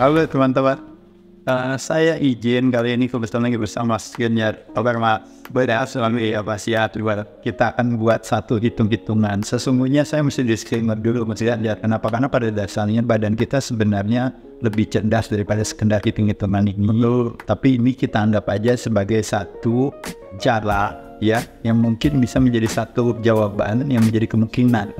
Halo teman-teman. Saya izin kali ini kebetulan lagi bersama Mas Ganjar. Kabar Mas? Berhasil ya Mas ya. Kita akan buat satu hitung-hitungan. Sesungguhnya saya mesti disclaimer dulu Mas Ganjar. Kenapa? Karena pada dasarnya badan kita sebenarnya lebih cerdas daripada sekedar hitung-hitungan ini. Betul. Tapi ini kita anggap aja sebagai satu cara ya yang mungkin bisa menjadi satu jawaban yang menjadi kemungkinan.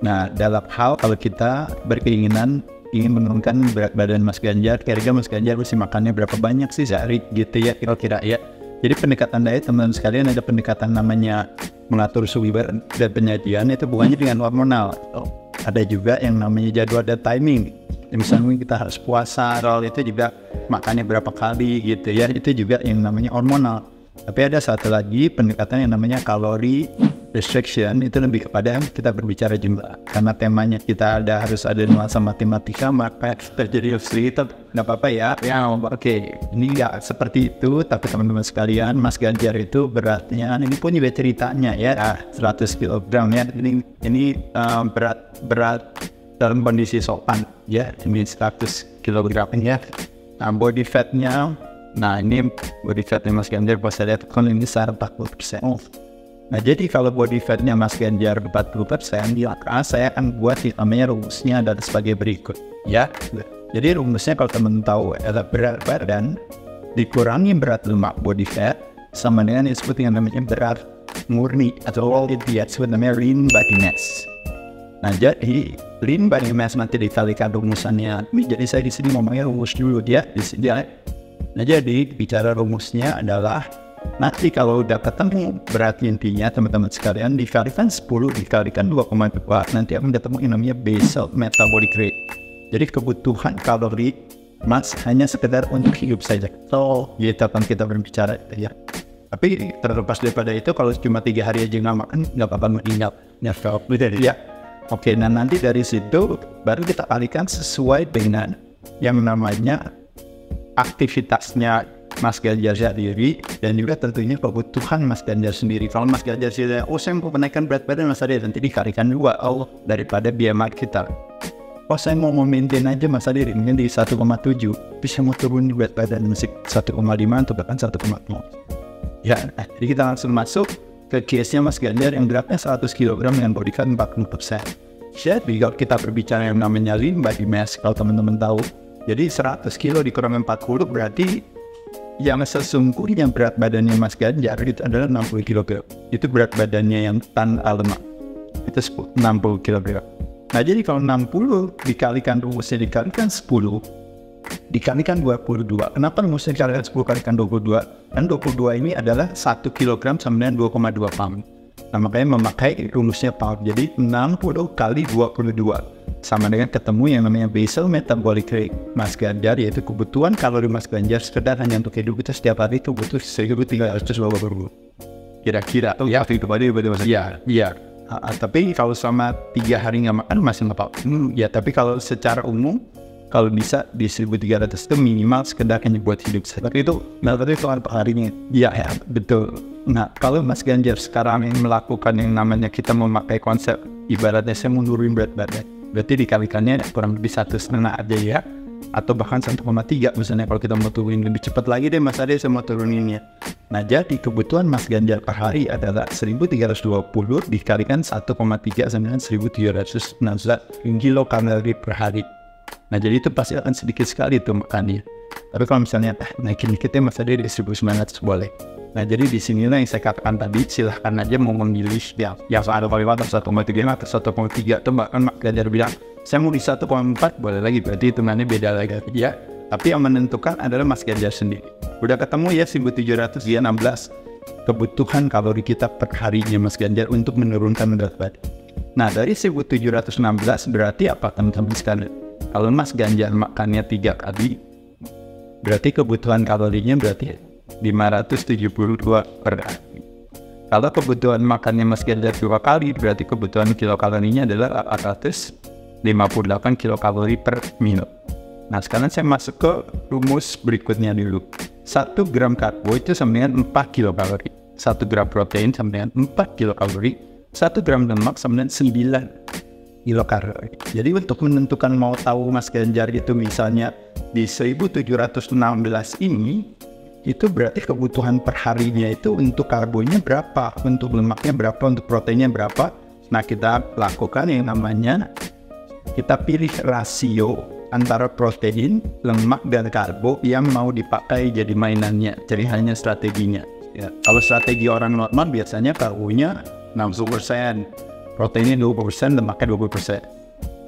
Nah, dalam hal kalau kita berkeinginan ingin menurunkan berat badan Mas Ganjar, kira-kira Mas Ganjar mesti makannya berapa banyak sih sehari gitu ya kira-kira ya. Jadi pendekatan diet teman-teman sekalian ada pendekatan namanya mengatur suhu badan dan penyajian itu bukannya dengan hormonal. Ada juga yang namanya jadwal dan timing. Misalnya kita harus puasa, itu juga makannya berapa kali gitu ya. Itu juga yang namanya hormonal. Tapi ada satu lagi pendekatan yang namanya kalori restriction, itu lebih kepada kita berbicara jumlah. Karena temanya kita harus ada nuansa matematika, maka terjadi itu nggak apa-apa ya. Oke. Ini nggak seperti itu, tapi teman-teman sekalian, Mas Ganjar itu beratnya, ini pun juga ceritanya ya, 100 kg ya. Ini berat dalam kondisi sopan ya, ini 100 kg ya. Nah, body fatnya, nah ini body fatnya Mas Ganjar, pas saya lihat kan ini sekitar 40%. Nah jadi kalau body fatnya Mas Ganjar 40%, maka saya akan buat namanya rumusnya adalah sebagai berikut ya. Jadi rumusnya kalau teman tahu adalah berat badan dikurangi berat lemak body fat sama dengan disebut yang namanya berat murni atau disebut namanya lean body mass. Nah jadi lean body mass nanti dikalikan rumusannya. Jadi saya di sini ngomongnya rumus dulu dia di sini. Nah jadi bicara rumusnya adalah nanti kalau udah ketemu berat intinya teman-teman sekalian dikalikan 10 dikalikan 2,2 nanti akan ketemu yang namanya basal metabolic rate. Jadi kebutuhan kalori Mas hanya sekedar untuk hidup saja. Gitu kan kita berbicara ya. Tapi terlepas daripada itu kalau cuma 3 hari aja nggak makan nggak apa-apa meninggal. Ya. Oke, nah nanti dari situ baru kita kalikan sesuai dengan yang namanya aktivitasnya Mas Ganjar sendiri dan juga tentunya kebutuhan Mas Ganjar sendiri. Kalau Mas Ganjar sendiri, saya mau menaikkan berat badan Mas Adi, nanti dikalikan 2 daripada BMI kita. Saya mau maintain aja Mas Adi, ini di 1,7, bisa mau turun berat badan masih 1,5 atau bahkan 1,0. Ya, jadi kita langsung masuk ke case-nya Mas Ganjar yang beratnya 100 kg dengan body fat 40%. Jadi kalau kita berbicara yang namanya lean body mass, kalau teman-teman tahu, jadi 100 kg dikurang 40 berarti yang sesungguhnya berat badannya Mas Ganjar itu adalah 60 kg. Itu berat badannya yang tanpa lemak. Itu 60 kg. Nah jadi kalau 60 dikalikan rumusnya dikalikan 10 dikalikan 22. Kenapa rumusnya dikalikan 10 kalikan 22? Dan 22 ini adalah 1 kg sama dengan 2,2 pound. Nah makanya memakai rumusnya pound. Jadi 60 kali 22 sama dengan ketemu yang namanya basal metabolic rate Mas Ganjar, yaitu kebutuhan kalori Mas Ganjar sekedar hanya untuk hidup kita setiap hari itu butuh 1.320 kira-kira. Ya itu ya. Tapi kalau sama 3 hari nggak makan masih nggak apa-apa ya. Tapi kalau secara umum kalau bisa di 1.300 itu minimal sekedar hanya buat hidup saja. Tapi itu kalau harinya ya betul. Nah kalau Mas Ganjar sekarang yang melakukan yang namanya kita memakai konsep ibaratnya saya mau nurunin berat badan, berarti dikalikannya kurang lebih 1,5 aja ya, atau bahkan 1,3 misalnya kalau kita mau turunin lebih cepat lagi deh Mas Ade saya mau turuninnya. Nah jadi kebutuhan Mas Ganjar per hari adalah 1.320 dikalikan 1,3 sama dengan 1.716 kilokalori per hari. Nah jadi itu pasti akan sedikit sekali tuh makannya. Tapi kalau misalnya naikin dikitnya Mas Ade di 1.900 boleh. Nah jadi di sinilah yang saya katakan tadi, silahkan aja mau memilih yang ada paling atas 1,3 atau 1,3 atau bahkan Mas Ganjar bilang saya mau di 1,4 boleh lagi, berarti hitungannya beda lagi ya. Tapi yang menentukan adalah Mas Ganjar sendiri. Udah ketemu ya 1.716 kebutuhan kalori kita per harinya Mas Ganjar untuk menurunkan berat badan. Nah dari 1.716 berarti apa teman-teman sekalian? Kalau Mas Ganjar makannya 3 kali, berarti kebutuhan kalorinya berarti 572 per hari. Kalau kebutuhan makannya Mas Ganjar 2 kali, berarti kebutuhan kilokalorinya adalah 458 kilokalori per minute. Nah sekarang saya masuk ke rumus berikutnya dulu. 1 gram karbo itu sama dengan 4 kilokalori, 1 gram protein sama dengan 4 kilokalori, 1 gram lemak sama dengan 9. kilokalori. Jadi untuk menentukan mau tahu Mas Ganjar itu misalnya di 1716 ini, itu berarti kebutuhan per harinya itu untuk karbonnya berapa, untuk lemaknya berapa, untuk proteinnya berapa. Nah, kita lakukan yang namanya, kita pilih rasio antara protein, lemak, dan karbo yang mau dipakai jadi mainannya, jadi hanya strateginya. Ya. Kalau strategi orang normal biasanya karbonya 60%, proteinnya 20%, lemaknya 20%.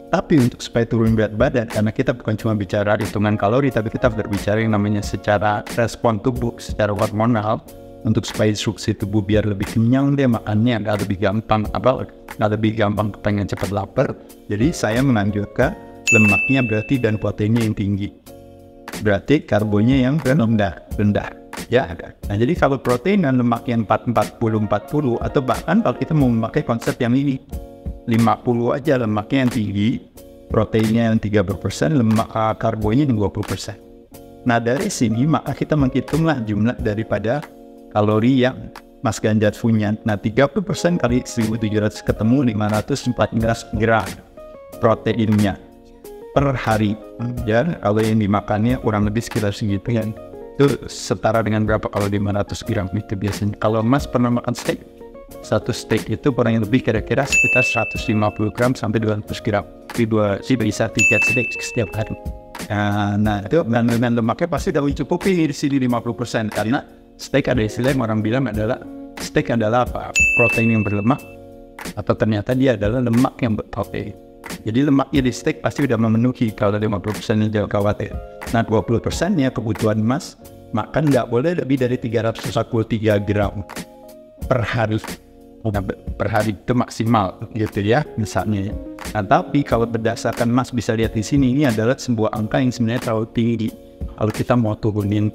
Tapi untuk supaya turun berat badan, karena kita bukan cuma bicara hitungan kalori, tapi kita berbicara yang namanya secara respon tubuh, secara hormonal, untuk supaya instruksi tubuh biar lebih kenyang, dia makannya nggak lebih gampang, nggak lebih gampang pengen cepat lapar. Jadi saya menganjurkan lemaknya berarti dan proteinnya yang tinggi, berarti karbonya yang rendah. Ya, nah jadi kalau protein dan lemak yang 40-40, atau bahkan kalau kita mau memakai konsep yang ini 50 aja lemaknya yang tinggi, proteinnya yang 30%, lemak karbonya yang 20%. Nah dari sini maka kita menghitunglah jumlah daripada kalori yang Mas Ganjar punya. Nah 30% kali 1700 ketemu 514 gram proteinnya per hari. Ya, kalau yang dimakannya kurang lebih sekitar segitu kan. Itu setara dengan berapa kalau 500 gram itu biasanya. Kalau Mas pernah makan steak, satu steak itu kurang lebih kira-kira sekitar 150 gram sampai 200 gram. Jadi bisa 3 steak setiap hari. Nah itu dengan lemaknya pasti udah mencukupi di sini 50%, karena steak ada istilah yang orang bilang adalah steak adalah apa? Protein yang berlemak, atau ternyata dia adalah lemak yang berprotein. Jadi lemaknya di steak pasti udah memenuhi kalau 50% yang jangan khawatir. Nah 20%-nya kebutuhan Mas makan nggak boleh lebih dari 343 gram per hari. Nah, per hari itu maksimal gitu ya misalnya. Nah tapi kalau berdasarkan Mas bisa lihat di sini, ini adalah sebuah angka yang sebenarnya terlalu tinggi kalau kita mau turunin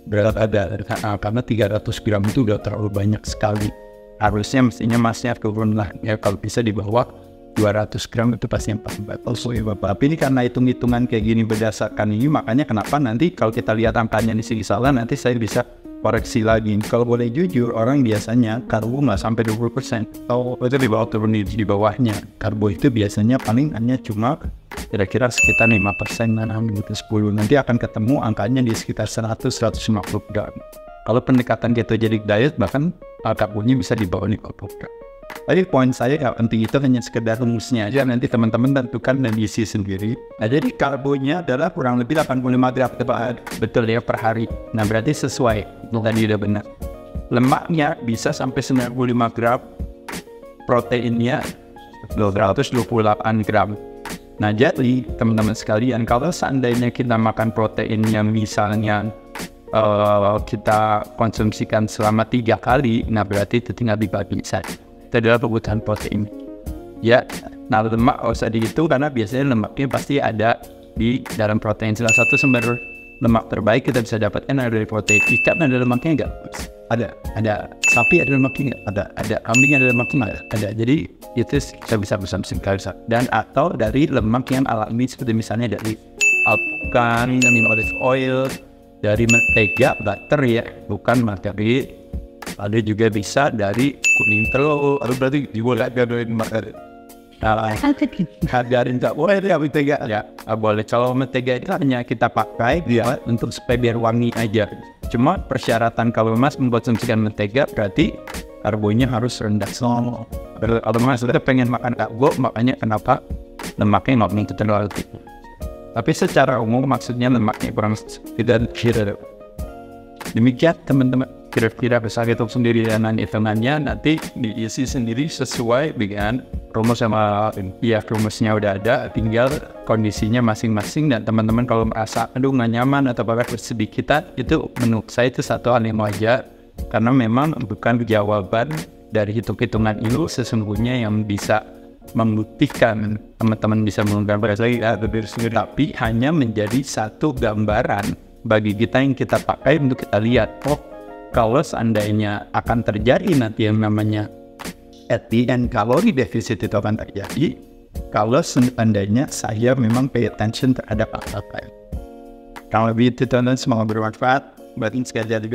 berat badan, karena 300 gram itu udah terlalu banyak sekali. Harusnya mestinya Masnya turun lah ya, kalau bisa di bawah 200 gram itu pasti yang paling bagus. Tapi ini karena hitung-hitungan kayak gini berdasarkan ini, makanya kenapa nanti kalau kita lihat angkanya di sini salah, nanti saya bisa koreksi lagi. Kalau boleh jujur, orang biasanya karbo nggak sampai 20%. Kalau itu di bawah, turun di bawahnya. Karbo itu biasanya paling hanya cuma kira-kira sekitar 5%, gitu 10. Nanti akan ketemu angkanya di sekitar 100-150 gram. Kalau pendekatan ketogenic diet, bahkan karbonya bisa di bawah 50 gram. Tapi poin saya nggak penting, itu hanya sekedar rumusnya aja, nanti teman-teman tentukan dan isi sendiri. Nah jadi karbonya adalah kurang lebih 85 gram per hari, betul ya, per hari. Nah berarti sesuai, tadi udah benar. Lemaknya bisa sampai 95 gram, proteinnya 228 gram. Nah jadi teman-teman sekalian, kalau seandainya kita makan protein yang misalnya kita konsumsikan selama 3 kali, nah berarti itu tinggal dibagi saja. Itu adalah kebutuhan protein. Ya, nah lemak nggak usah dihitung karena biasanya lemaknya pasti ada di dalam protein. Salah satu sumber lemak terbaik kita bisa dapatkan dari protein. Ikan ada lemaknya nggak? Ada. Sapi ada lemaknya nggak? Ada. Kambing ada lemaknya nggak? Ada. Jadi itu kita bisa bersama-sama. Dan atau dari lemak yang alami seperti misalnya dari alpukat, dari olive oil, dari mentega, butter ya, bukan materi. Ada juga bisa dari kuning telur, atau berarti boleh dari materi. Hadarin tak boleh ya mentega. Ya, boleh. Kalau mentega itu hanya kita pakai untuk supaya biar wangi aja. Cuma persyaratan kalau Mas mengkonsumsikan mentega berarti karbonya harus rendah. Kalau Mas sudah pengen makan karbo, makanya kenapa lemaknya nggak begitu terlalu tinggi. Tapi secara umum maksudnya lemaknya kurang tidak kira. Demikian teman-teman, kira-kira bisa hitung sendiri dan hitungannya nanti diisi sendiri sesuai dengan rumus sama ya, rumusnya udah ada, tinggal kondisinya masing-masing. Dan teman-teman kalau merasa aduh nggak nyaman atau apa sedikit, itu menurut saya itu satu hal yang wajar, karena memang bukan jawaban dari hitung-hitungan itu sesungguhnya yang bisa membuktikan teman-teman bisa menggambar lagi tapi hanya menjadi satu gambaran bagi kita yang kita pakai untuk kita lihat, oh kalau seandainya akan terjadi nanti yang namanya at the end kalori deficit itu akan terjadi kalau seandainya saya memang pay attention terhadap apa-apa. Kalau begitu teman-teman, semoga bermanfaat. Berarti sekali jadi